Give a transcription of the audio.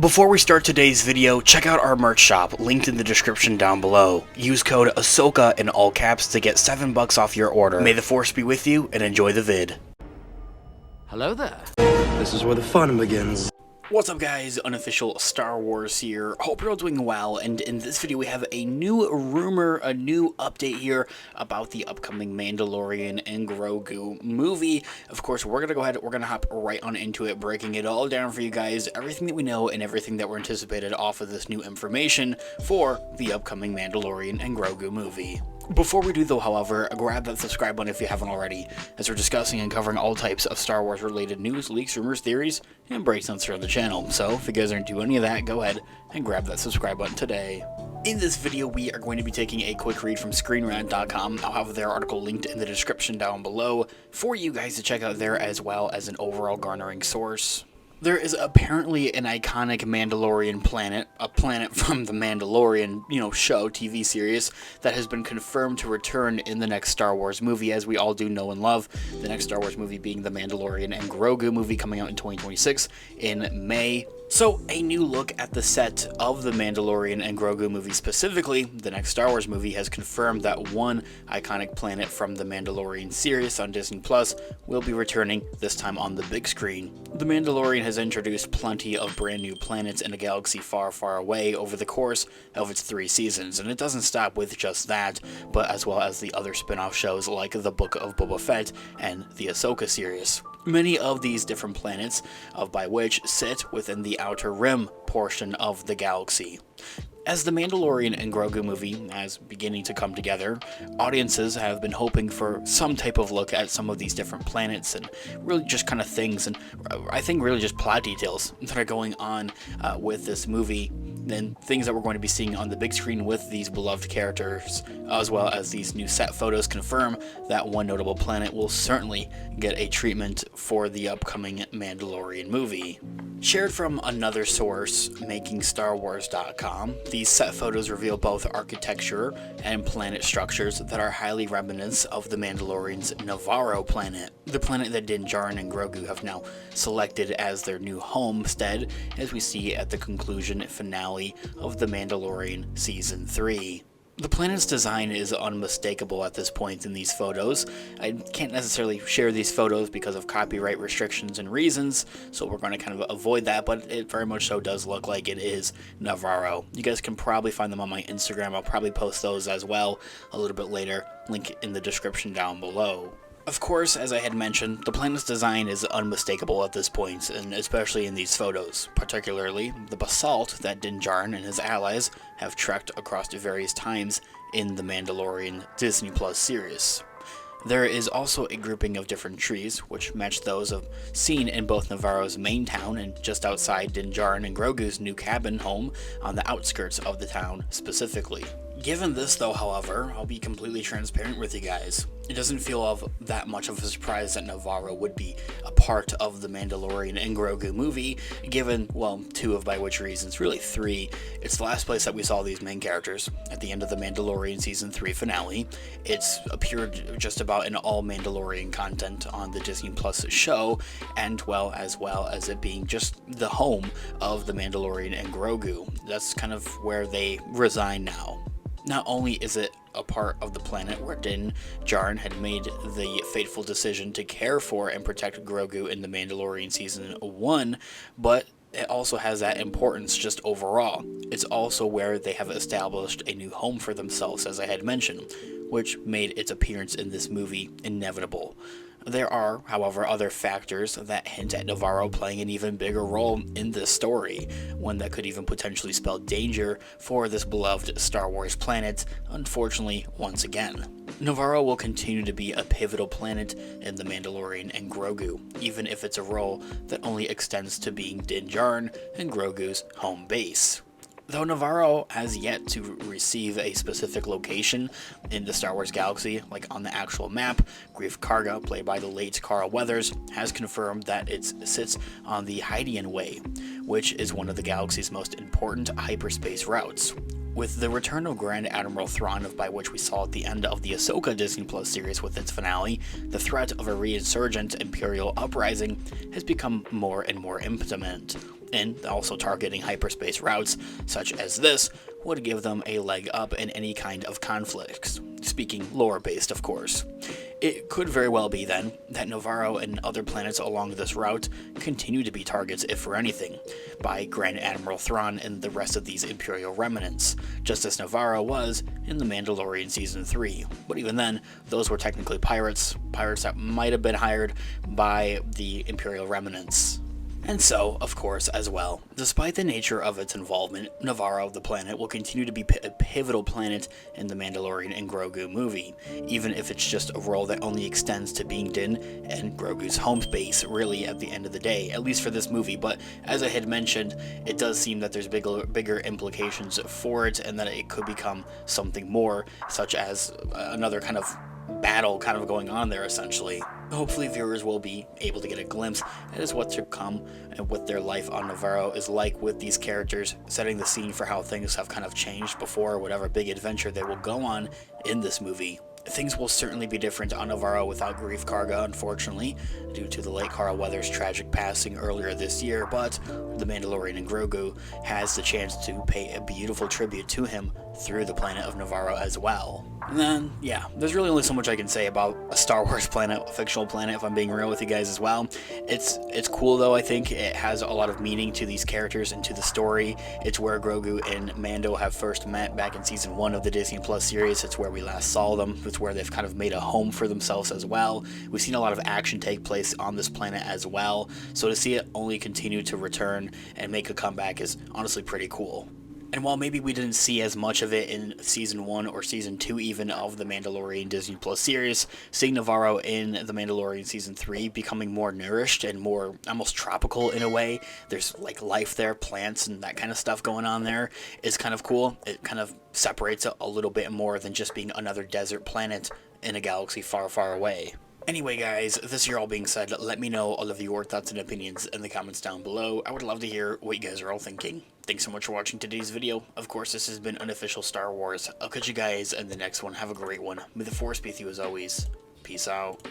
Before we start today's video, check out our merch shop, linked in the description down below. Use code Ahsoka in all caps to get $7 off your order. May the Force be with you, and enjoy the vid. Hello there. This is where the fun begins. What's up guys, Unofficial Star Wars here. Hope you're all doing well, and in this video we have a new rumor, a new update here about the upcoming Mandalorian and Grogu movie. Of course, we're gonna hop right on into it, breaking it all down for you guys, everything that we know and everything that we're anticipated off of this new information for the upcoming Mandalorian and Grogu movie. Before we do though, however, grab that subscribe button if you haven't already, as we're discussing and covering all types of Star Wars related news, leaks, rumors, theories, and breakdowns here on the channel. So if you guys aren't doing any of that, go ahead and grab that subscribe button today. In this video, we are going to be taking a quick read from ScreenRant.com. I'll have their article linked in the description down below for you guys to check out there, as well as an overall garnering source. There is apparently an iconic Mandalorian planet, a planet from the Mandalorian, show, TV series, that has been confirmed to return in the next Star Wars movie, as we all do know and love. The next Star Wars movie being the Mandalorian and Grogu movie, coming out in 2026 in May. So, a new look at the set of the Mandalorian and Grogu movie specifically, the next Star Wars movie, has confirmed that one iconic planet from the Mandalorian series on Disney Plus will be returning, this time on the big screen. The Mandalorian has introduced plenty of brand new planets in a galaxy far, far away over the course of its 3 seasons, and it doesn't stop with just that, but as well as the other spin-off shows like The Book of Boba Fett and the Ahsoka series. Many of these different planets, by which sit within the Outer Rim portion of the galaxy. As the Mandalorian and Grogu movie is beginning to come together, audiences have been hoping for some type of look at some of these different planets and really just kind of things, and I think really just plot details that are going on with this movie, and things that we're going to be seeing on the big screen with these beloved characters, as well as these new set photos confirm that one notable planet will certainly get a treatment for the upcoming Mandalorian movie. Shared from another source, MakingStarWars.com, these set photos reveal both architecture and planet structures that are highly reminiscent of the Mandalorian's Nevarro planet, the planet that Din Djarin and Grogu have now selected as their new homestead, as we see at the conclusion finale of The Mandalorian Season 3. The planet's design is unmistakable at this point in these photos. I can't necessarily share these photos because of copyright restrictions and reasons, so we're going to kind of avoid that, but it very much so does look like it is Nevarro. You guys can probably find them on my Instagram. I'll probably post those as well a little bit later. Link in the description down below. Of course, as I had mentioned, the planet's design is unmistakable at this point, and especially in these photos, particularly the basalt that Din Djarin and his allies have trekked across various times in the Mandalorian Disney Plus series. There is also a grouping of different trees, which match those seen in both Nevarro's main town and just outside Din Djarin and Grogu's new cabin home on the outskirts of the town specifically. Given this though, however, I'll be completely transparent with you guys. It doesn't feel that much of a surprise that Nevarro would be a part of the Mandalorian and Grogu movie, given, well, 2 of by which reasons, really 3. It's the last place that we saw these main characters, at the end of the Mandalorian Season 3 finale. It's appeared just about in all Mandalorian content on the Disney Plus show, and as well as it being just the home of the Mandalorian and Grogu. That's kind of where they reside now. Not only is it a part of the planet where Din Djarin had made the fateful decision to care for and protect Grogu in the Mandalorian Season 1, but it also has that importance just overall. It's also where they have established a new home for themselves, as I had mentioned, which made its appearance in this movie inevitable. There are, however, other factors that hint at Nevarro playing an even bigger role in this story, one that could even potentially spell danger for this beloved Star Wars planet, unfortunately, once again. Nevarro will continue to be a pivotal planet in The Mandalorian and Grogu, even if it's a role that only extends to being Din Djarin and Grogu's home base. Though Nevarro has yet to receive a specific location in the Star Wars galaxy, like on the actual map, Greef Karga, played by the late Carl Weathers, has confirmed that it sits on the Hydian Way, which is one of the galaxy's most important hyperspace routes. With the return of Grand Admiral Thrawn, by which we saw at the end of the Ahsoka Disney Plus series with its finale, the threat of a resurgent Imperial uprising has become more and more imminent. and also targeting hyperspace routes such as this would give them a leg up in any kind of conflicts, speaking lore-based of course. It could very well be then that Nevarro and other planets along this route continue to be targets, if for anything, by Grand Admiral Thrawn and the rest of these Imperial remnants, just as Nevarro was in The Mandalorian Season 3. But even then, those were technically pirates that might have been hired by the Imperial remnants. And so, of course, as well, despite the nature of its involvement, Nevarro, the planet, will continue to be a pivotal planet in the Mandalorian and Grogu movie, even if it's just a role that only extends to being Din and Grogu's home base, really, at the end of the day, at least for this movie. But as I had mentioned, it does seem that there's bigger implications for it, and that it could become something more, such as another kind of battle kind of going on there, essentially. Hopefully viewers will be able to get a glimpse as what to come and what their life on Nevarro is like with these characters, setting the scene for how things have kind of changed before whatever big adventure they will go on in this movie. Things will certainly be different on Nevarro without Grief Karga, unfortunately, due to the late Carl Weathers' tragic passing earlier this year, but The Mandalorian and Grogu has the chance to pay a beautiful tribute to him through the planet of Nevarro as well. And then, yeah, there's really only so much I can say about a Star Wars planet, a fictional planet, if I'm being real with you guys as well. It's cool though. I think it has a lot of meaning to these characters and to the story. It's where Grogu and Mando have first met back in Season 1 of the Disney Plus series. It's where we last saw them. It's where they've kind of made a home for themselves as well. We've seen a lot of action take place on this planet as well. So to see it only continue to return and make a comeback is honestly pretty cool. And while maybe we didn't see as much of it in Season 1 or Season 2 even of the Mandalorian Disney Plus series, seeing Nevarro in The Mandalorian Season 3 becoming more nourished and more almost tropical in a way, there's like life there, plants and that kind of stuff going on there, is kind of cool. It kind of separates it a little bit more than just being another desert planet in a galaxy far, far away. Anyway guys, this here all being said, let me know all of your thoughts and opinions in the comments down below. I would love to hear what you guys are all thinking. Thanks so much for watching today's video. Of course, this has been Unofficial Star Wars. I'll catch you guys in the next one. Have a great one. May the Force be with you as always. Peace out.